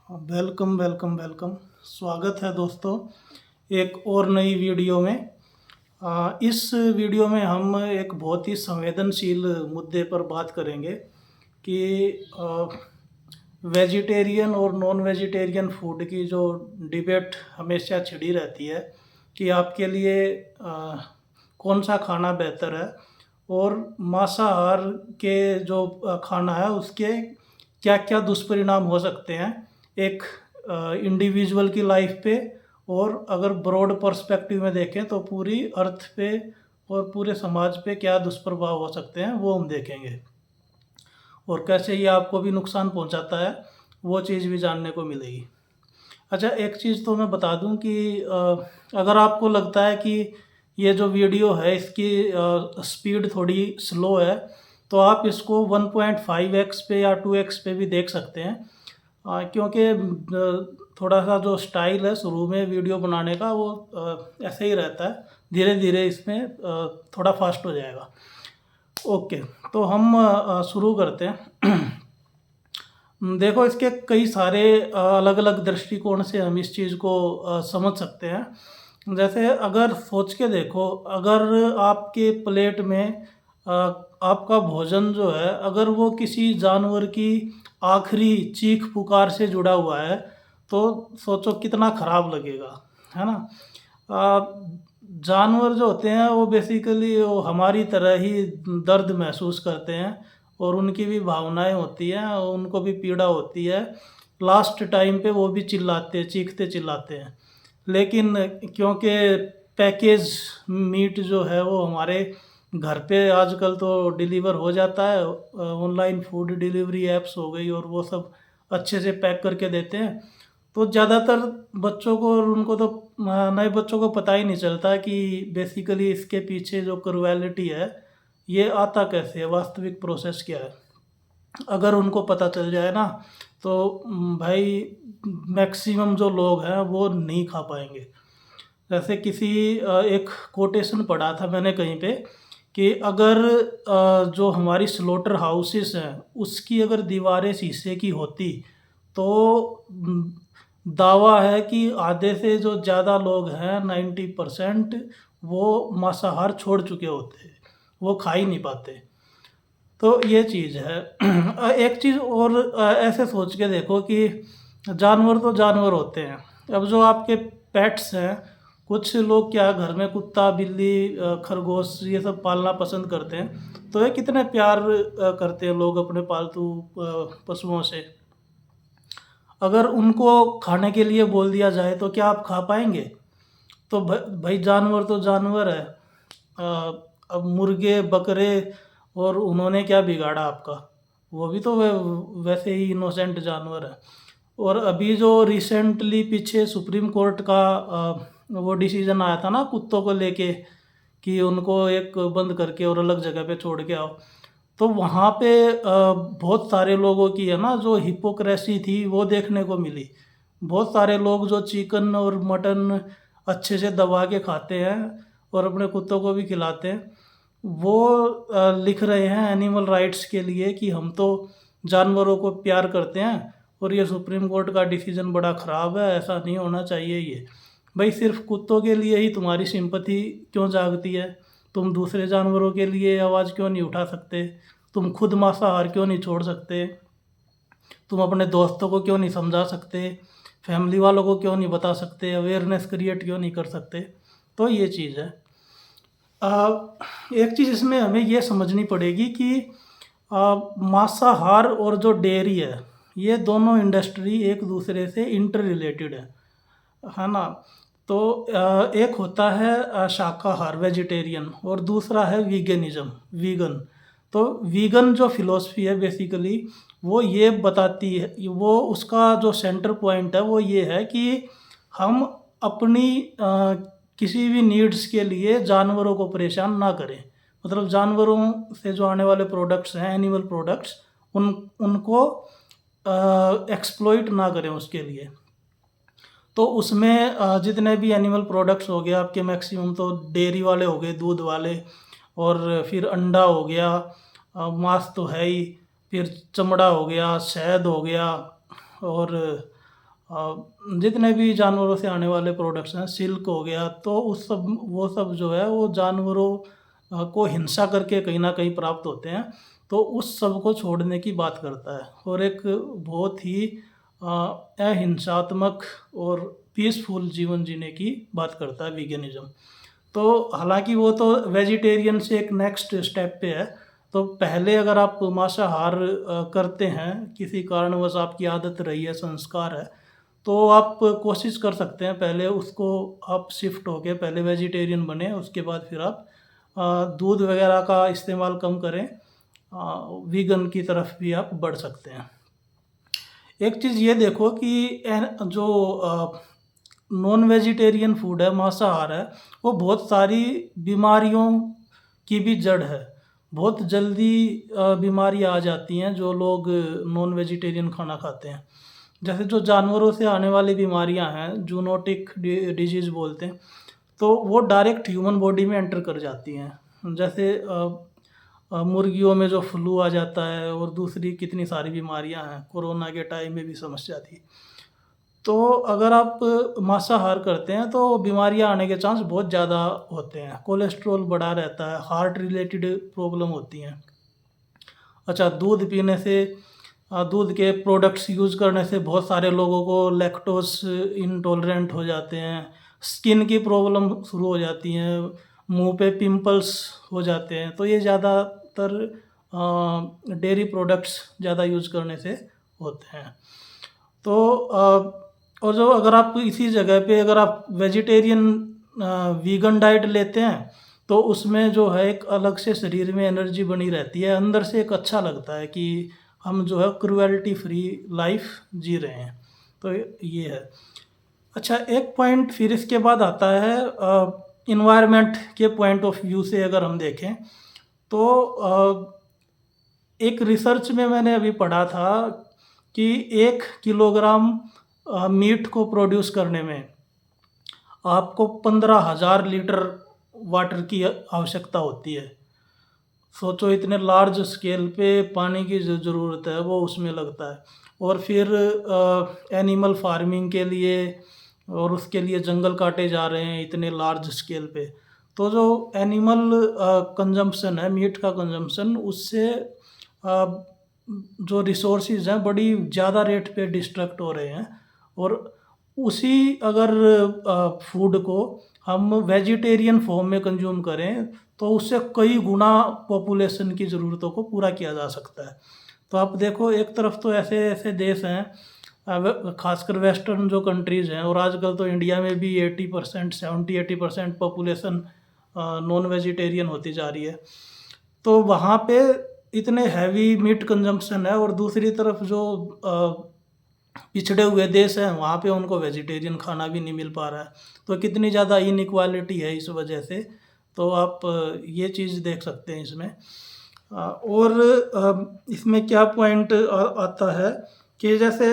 Welcome welcome welcome. स्वागत है दोस्तों एक और नई वीडियो में। इस वीडियो में हम एक बहुत ही संवेदनशील मुद्दे पर बात करेंगे कि वेजिटेरियन और नॉन वेजिटेरियन फूड की जो डिबेट हमेशा छिड़ी रहती है कि आपके लिए कौन सा खाना बेहतर है और मांसाहार के जो खाना है उसके क्या क्या दुष्परिणाम हो सकते हैं एक इंडिविजुअल की लाइफ पे, और अगर ब्रॉड पर्सपेक्टिव में देखें तो पूरी अर्थ पे और पूरे समाज पे क्या दुष्प्रभाव हो सकते हैं वो हम देखेंगे, और कैसे ये आपको भी नुकसान पहुंचाता है वो चीज़ भी जानने को मिलेगी। अच्छा, एक चीज़ तो मैं बता दूं कि अगर आपको लगता है कि ये जो वीडियो है इसकी स्पीड थोड़ी स्लो है तो आप इसको 1.5x पे या 2x पे भी देख सकते हैं, क्योंकि थोड़ा सा जो स्टाइल है शुरू में वीडियो बनाने का वो ऐसे ही रहता है, धीरे धीरे इसमें थोड़ा फास्ट हो जाएगा। ओके, तो हम शुरू करते हैं। देखो, इसके कई सारे अलग अलग दृष्टिकोण से हम इस चीज़ को समझ सकते हैं। जैसे अगर सोच के देखो, अगर आपके प्लेट में अ, आपका भोजन जो है अगर वो किसी जानवर की आखिरी चीख पुकार से जुड़ा हुआ है तो सोचो कितना खराब लगेगा, है ना। जानवर जो होते हैं वो बेसिकली वो हमारी तरह ही दर्द महसूस करते हैं और उनकी भी भावनाएं होती हैं और उनको भी पीड़ा होती है। लास्ट टाइम पे वो भी चिल्लाते, चीखते चिल्लाते हैं। लेकिन क्योंकि पैकेज मीट जो है वो हमारे घर पे आजकल तो डिलीवर हो जाता है, ऑनलाइन फूड डिलीवरी ऐप्स हो गई और वो सब अच्छे से पैक करके देते हैं, तो ज़्यादातर बच्चों को और उनको तो नए बच्चों को पता ही नहीं चलता कि बेसिकली इसके पीछे जो क्रुएलिटी है ये आता कैसे है, वास्तविक प्रोसेस क्या है। अगर उनको पता चल जाए ना तो भाई मैक्सिमम जो लोग हैं वो नहीं खा पाएंगे। जैसे किसी एक कोटेशन पढ़ा था मैंने कहीं पे कि अगर जो हमारी स्लोटर हाउसेस हैं उसकी अगर दीवारें शीशे की होती तो दावा है कि आधे से जो ज़्यादा लोग हैं 90% वो मांसाहार छोड़ चुके होते, वो खा ही नहीं पाते। तो ये चीज़ है। एक चीज़ और ऐसे सोच के देखो कि जानवर तो जानवर होते हैं। अब जो आपके पेट्स हैं, कुछ लोग क्या घर में कुत्ता बिल्ली खरगोश ये सब पालना पसंद करते हैं, तो ये कितने प्यार करते हैं लोग अपने पालतू पशुओं से। अगर उनको खाने के लिए बोल दिया जाए तो क्या आप खा पाएंगे? तो भाई जानवर तो जानवर है। अब मुर्गे बकरे और उन्होंने क्या बिगाड़ा आपका, वो भी तो वैसे ही इनोसेंट जानवर है। और अभी जो रिसेंटली पीछे सुप्रीम कोर्ट का वो डिसीजन आया था ना कुत्तों को लेके कि उनको एक बंद करके और अलग जगह पे छोड़ के आओ, तो वहाँ पे बहुत सारे लोगों की है ना जो हिपोक्रेसी थी वो देखने को मिली। बहुत सारे लोग जो चिकन और मटन अच्छे से दबा के खाते हैं और अपने कुत्तों को भी खिलाते हैं, वो लिख रहे हैं एनिमल राइट्स के लिए कि हम तो जानवरों को प्यार करते हैं और ये सुप्रीम कोर्ट का डिसीजन बड़ा ख़राब है, ऐसा नहीं होना चाहिए। ये भाई सिर्फ कुत्तों के लिए ही तुम्हारी सिंपैथी क्यों जागती है? तुम दूसरे जानवरों के लिए आवाज़ क्यों नहीं उठा सकते? तुम खुद मांसाहार क्यों नहीं छोड़ सकते? तुम अपने दोस्तों को क्यों नहीं समझा सकते? फैमिली वालों को क्यों नहीं बता सकते? अवेयरनेस क्रिएट क्यों नहीं कर सकते? तो ये चीज़ है। एक चीज़ इसमें हमें ये समझनी पड़ेगी कि मांसाहार और जो डेयरी है ये दोनों इंडस्ट्री एक दूसरे से इंटर रिलेटेड है ना। तो एक होता है शाकाहार वेजिटेरियन और दूसरा है वीगनिज्म वीगन। तो वीगन जो फिलॉसफी है बेसिकली वो ये बताती है, वो उसका जो सेंटर पॉइंट है वो ये है कि हम अपनी किसी भी नीड्स के लिए जानवरों को परेशान ना करें। मतलब जानवरों से जो आने वाले प्रोडक्ट्स हैं एनिमल प्रोडक्ट्स उनको एक्सप्लॉइट ना करें उसके लिए। तो उसमें जितने भी एनिमल प्रोडक्ट्स हो गए आपके, मैक्सिमम तो डेयरी वाले हो गए, दूध वाले, और फिर अंडा हो गया, मांस तो है ही, फिर चमड़ा हो गया, शहद हो गया, और जितने भी जानवरों से आने वाले प्रोडक्ट्स हैं, सिल्क हो गया, तो उस सब वो सब जो है वो जानवरों को हिंसा करके कहीं न कहीं प्राप्त होते हैं, तो उस सब को छोड़ने की बात करता है और एक बहुत ही अ, अहिंसात्मक और पीसफुल जीवन जीने की बात करता है वीगनिज़्म। तो हालाँकि वो तो वेजिटेरियन से एक नेक्स्ट स्टेप पे है। तो पहले अगर आप मांसाहार करते हैं, किसी कारणवश आपकी आदत रही है, संस्कार है, तो आप कोशिश कर सकते हैं पहले उसको आप शिफ्ट होके पहले वेजिटेरियन बनें, उसके बाद फिर आप दूध वगैरह का इस्तेमाल कम करें, वीगन की तरफ भी आप बढ़ सकते हैं। एक चीज़ ये देखो कि जो नॉन वेजिटेरियन फूड है, मांसाहार है, वो बहुत सारी बीमारियों की भी जड़ है। बहुत जल्दी बीमारियाँ आ जाती हैं जो लोग नॉन वेजिटेरियन खाना खाते हैं। जैसे जो जानवरों से आने वाली बीमारियाँ हैं, ज़ूनोटिक डिजीज़ बोलते हैं, तो वो डायरेक्ट ह्यूमन बॉडी में एंटर कर जाती हैं। जैसे मुर्गियों में जो फ्लू आ जाता है और दूसरी कितनी सारी बीमारियाँ हैं, कोरोना के टाइम में भी समस्या थी। तो अगर आप मांसाहार करते हैं तो बीमारियाँ आने के चांस बहुत ज़्यादा होते हैं। कोलेस्ट्रॉल बढ़ा रहता है, हार्ट रिलेटेड प्रॉब्लम होती हैं। अच्छा, दूध पीने से दूध के प्रोडक्ट्स यूज़ करने से बहुत सारे लोगों को लैक्टोज़ इंटॉलरेंट हो जाते हैं, स्किन की प्रॉब्लम शुरू हो जाती हैं, मुँह पे पिंपल्स हो जाते हैं। तो ये ज़्यादातर डेयरी प्रोडक्ट्स ज़्यादा यूज़ करने से होते हैं। तो और जो अगर आप इसी जगह पे अगर आप वेजिटेरियन वीगन डाइट लेते हैं, तो उसमें जो है एक अलग से शरीर में एनर्जी बनी रहती है, अंदर से एक अच्छा लगता है कि हम जो है क्रुएल्टी फ्री लाइफ जी रहे हैं। तो ये है। अच्छा, एक पॉइंट फिर इसके बाद आता है एनवायरनमेंट के पॉइंट ऑफ व्यू से अगर हम देखें, तो एक रिसर्च में मैंने अभी पढ़ा था कि 1 किलोग्राम मीट को प्रोड्यूस करने में आपको 15,000 लीटर वाटर की आवश्यकता होती है। सोचो, इतने लार्ज स्केल पे पानी की जो ज़रूरत है वो उसमें लगता है। और फिर एनिमल फार्मिंग के लिए और उसके लिए जंगल काटे जा रहे हैं इतने लार्ज स्केल पे। तो जो एनिमल कंजम्पशन है, मीट का कंजम्पशन, उससे जो रिसोर्सेज हैं बड़ी ज़्यादा रेट पे डिस्ट्रक्ट हो रहे हैं। और उसी अगर फूड को हम वेजिटेरियन फॉर्म में कंज्यूम करें तो उससे कई गुना पॉपुलेशन की ज़रूरतों को पूरा किया जा सकता है। तो आप देखो, एक तरफ तो ऐसे ऐसे देश हैं, खासकर वेस्टर्न जो कंट्रीज़ हैं, और आजकल तो इंडिया में भी 80%, 70-80% पॉपुलेशन नॉन वेजिटेरियन होती जा रही है। तो वहाँ पे इतने हैवी मीट कंजम्पशन है और दूसरी तरफ जो पिछड़े हुए देश हैं वहाँ पे उनको वेजिटेरियन खाना भी नहीं मिल पा रहा है। तो कितनी ज़्यादा इनइक्वालिटी है इस वजह से। तो आप ये चीज़ देख सकते हैं इसमें। और इसमें क्या पॉइंट आता है कि जैसे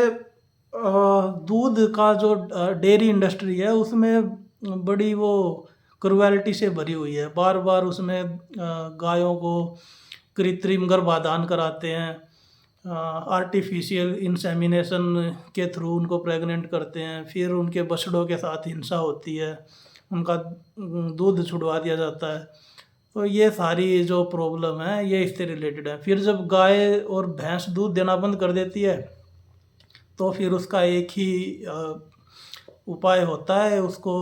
दूध का जो डेयरी इंडस्ट्री है उसमें बड़ी वो क्रुएल्टी से भरी हुई है। बार-बार उसमें गायों को कृत्रिम गर्भाधान कराते हैं, आर्टिफिशियल इंसेमिनेशन के थ्रू उनको प्रेग्नेंट करते हैं, फिर उनके बछड़ों के साथ हिंसा होती है, उनका दूध छुड़वा दिया जाता है। तो ये सारी जो प्रॉब्लम है ये इससे रिलेटेड है। फिर जब गाय और भैंस दूध देना बंद कर देती है तो फिर उसका एक ही उपाय होता है, उसको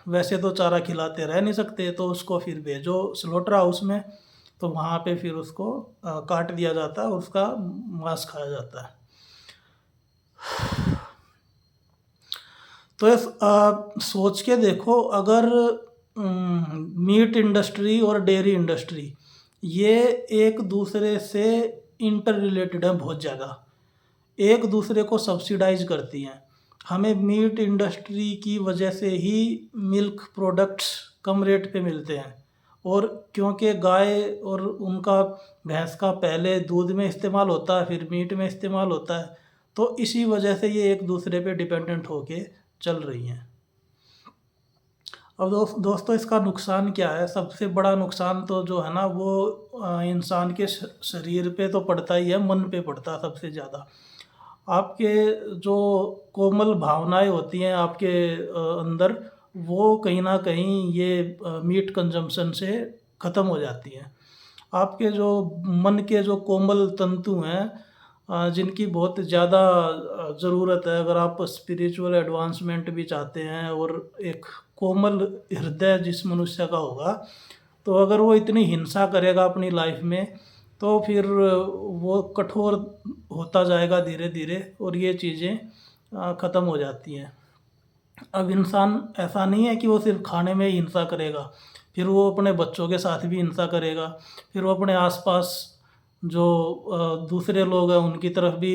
वैसे तो चारा खिलाते रह नहीं सकते, तो उसको फिर भेजो स्लॉटर हाउस में, तो वहाँ पे फिर उसको काट दिया जाता है और उसका मांस खाया जाता है। तो सोच के देखो, अगर मीट इंडस्ट्री और डेयरी इंडस्ट्री ये एक दूसरे से इंटर रिलेटेड है बहुत ज़्यादा, एक दूसरे को सब्सिडाइज करती हैं। हमें मीट इंडस्ट्री की वजह से ही मिल्क प्रोडक्ट्स कम रेट पे मिलते हैं, और क्योंकि गाय और उनका भैंस का पहले दूध में इस्तेमाल होता है फिर मीट में इस्तेमाल होता है, तो इसी वजह से ये एक दूसरे पे डिपेंडेंट होके चल रही हैं। अब दोस्तों, इसका नुकसान क्या है? सबसे बड़ा नुकसान तो जो है ना वो इंसान के शरीर पे तो पड़ता ही है, मन पे पड़ता है सबसे ज़्यादा। आपके जो कोमल भावनाएँ होती हैं आपके अंदर, वो कहीं न कहीं ये मीट कंज़म्पशन से ख़त्म हो जाती हैं। आपके जो मन के जो कोमल तंतु हैं, जिनकी बहुत ज़्यादा ज़रूरत है अगर आप स्पिरिचुअल एडवांसमेंट भी चाहते हैं और एक कोमल हृदय जिस मनुष्य का होगा, तो अगर वो इतनी हिंसा करेगा अपनी लाइफ में, तो फिर वो कठोर होता जाएगा धीरे-धीरे और ये चीज़ें ख़त्म हो जाती हैं। अब इंसान ऐसा नहीं है कि वो सिर्फ़ खाने में ही हिंसा करेगा, फिर वो अपने बच्चों के साथ भी हिंसा करेगा, फिर वो अपने आस-पास जो दूसरे लोग हैं उनकी तरफ भी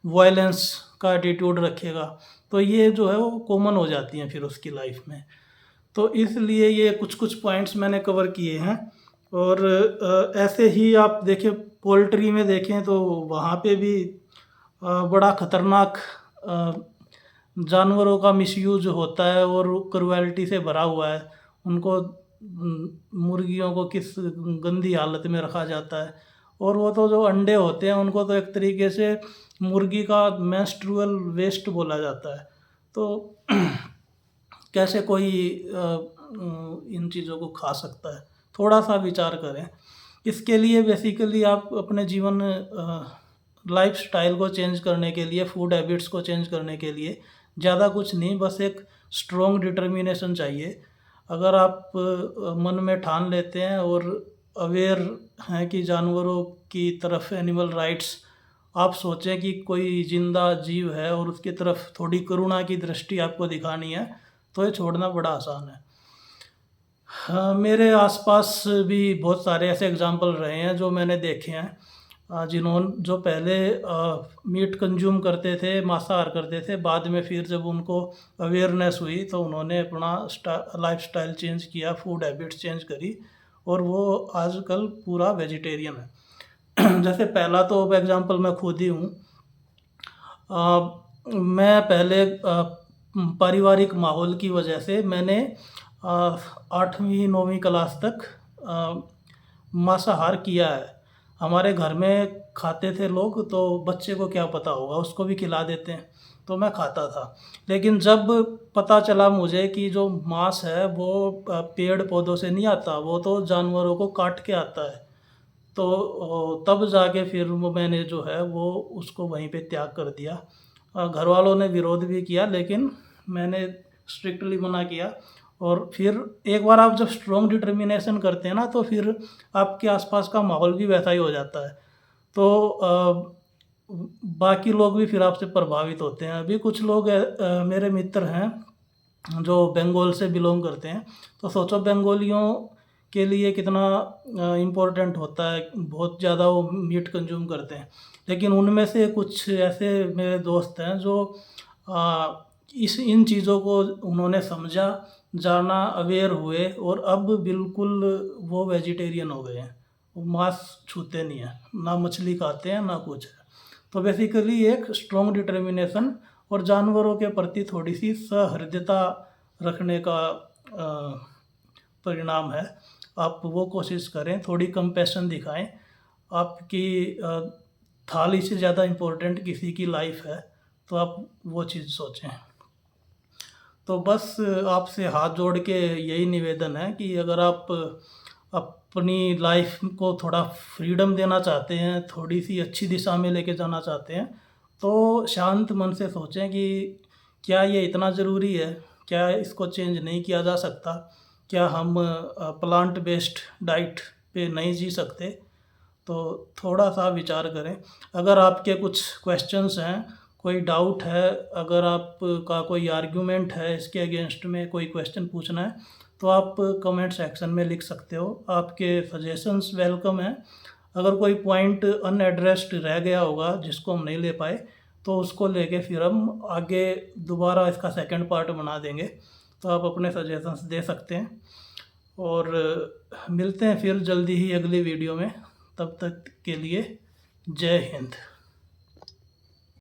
वॉयलेंस का एटीट्यूड रखेगा। तो ये जो है वो कॉमन हो जाती हैं फिर उसकी लाइफ में। तो इसलिए ये कुछ-कुछ पॉइंट्स मैंने कवर किए हैं और ऐसे ही आप देखिए पोल्ट्री में देखें तो वहाँ पे भी बड़ा खतरनाक अ, जानवरों का मिसयूज़ होता है और क्रुएल्टी से भरा हुआ है। उनको मुर्गियों को किस गंदी हालत में रखा जाता है और वो तो जो अंडे होते हैं उनको तो एक तरीके से मुर्गी का मेंस्ट्रुअल वेस्ट बोला जाता है। तो कैसे कोई इन चीज़ों को खा सकता है? थोड़ा-सा विचार करें। इसके लिए बेसिकली आप अपने जीवन लाइफ़स्टाइल को चेंज करने के लिए, फूड हैबिट्स को चेंज करने के लिए ज़्यादा कुछ नहीं, बस एक स्ट्रॉन्ग डिटर्मिनेशन चाहिए। अगर आप मन में ठान लेते हैं और अवेयर हैं कि जानवरों की तरफ एनिमल राइट्स, आप सोचें कि कोई ज़िंदा जीव है और उसकी तरफ थोड़ी करुणा की दृष्टि आपको दिखानी है, तो ये छोड़ना बड़ा आसान है। हाँ, मेरे आस-पास भी बहुत सारे ऐसे एग्ज़ाम्पल रहे हैं जो मैंने देखे हैं, जो पहले मीट कंज़्यूम करते थे, मांसाहार करते थे, बाद में फिर जब उनको अवेयरनेस हुई तो उन्होंने अपना लाइफ़स्टाइल चेंज किया, फूड हैबिट्स चेंज करी और वो आजकल पूरा वेजिटेरियन है। जैसे पहला तो एग्ज़ाम्पल मैं खुद ही हूँ। मैं पहले पारिवारिक माहौल की वजह से मैंने 8वीं 9वीं क्लास तक मांसाहार किया है। हमारे घर में खाते थे लोग, तो बच्चे को क्या पता होगा, उसको भी खिला देते हैं, तो मैं खाता था। लेकिन जब पता चला मुझे कि जो मांस है वो पेड़-पौधों से नहीं आता, वो तो जानवरों को काट के आता है। तो तब जाके फिर वो मैंने जो है वो उसको वहीं पे त्याग कर दिया। घरवालों ने विरोध भी किया लेकिन मैंने स्ट्रिक्टली मना किया और फिर एक बार आप जब स्ट्रॉन्ग डिटर्मिनेशन करते हैं ना, तो फिर आपके आसपास का माहौल भी वैसा ही हो जाता है। तो बाकी लोग भी फिर आपसे प्रभावित होते हैं। अभी कुछ लोग मेरे मित्र हैं जो बंगाल से बिलॉन्ग करते हैं, तो सोचो बंगालियों के लिए कितना इम्पोर्टेंट होता है, बहुत ज़्यादा वो मीट कंज़्यूम करते हैं। लेकिन उनमें से कुछ ऐसे मेरे दोस्त हैं जो इन चीज़ों को उन्होंने समझा, जाना, अवेयर हुए और अब बिल्कुल वो वेजिटेरियन हो गए हैं। वो मांस छूते नहीं हैं, ना मछली खाते हैं, ना कुछ है। तो बेसिकली एक स्ट्रॉन्ग डिटर्मिनेशन और जानवरों के प्रति थोड़ी-सी सहृदयता रखने का परिणाम है। आप वो कोशिश करें, थोड़ी कंपैशन दिखाएँ। आपकी थाली से ज़्यादा इम्पोर्टेंट किसी की लाइफ़ है, तो आप वो चीज़ सोचें। तो बस आपसे हाथ जोड़ के यही निवेदन है कि अगर आप अपनी लाइफ़ को थोड़ा फ्रीडम देना चाहते हैं, थोड़ी-सी अच्छी दिशा में लेके जाना चाहते हैं, तो शांत मन से सोचें कि क्या ये इतना ज़रूरी है? क्या इसको चेंज नहीं किया जा सकता? क्या हम प्लांट बेस्ड डाइट पे नहीं जी सकते? तो थोड़ा-सा विचार करें। अगर आपके कुछ क्वेश्चन्स हैं, कोई डाउट है, अगर आपका कोई आर्गुमेंट है इसके अगेंस्ट में कोई क्वेश्चन पूछना है, तो आप कमेंट सेक्शन में लिख सकते हो। आपके सजेशंस वेलकम हैं। अगर कोई पॉइंट अनएड्रेस्ड रह गया होगा जिसको हम नहीं ले पाए, तो उसको लेके फिर हम आगे दोबारा इसका सेकंड पार्ट बना देंगे। तो आप अपने सजेशंस दे सकते हैं और मिलते हैं फिर जल्दी ही अगली वीडियो में। तब तक के लिए जय हिंद।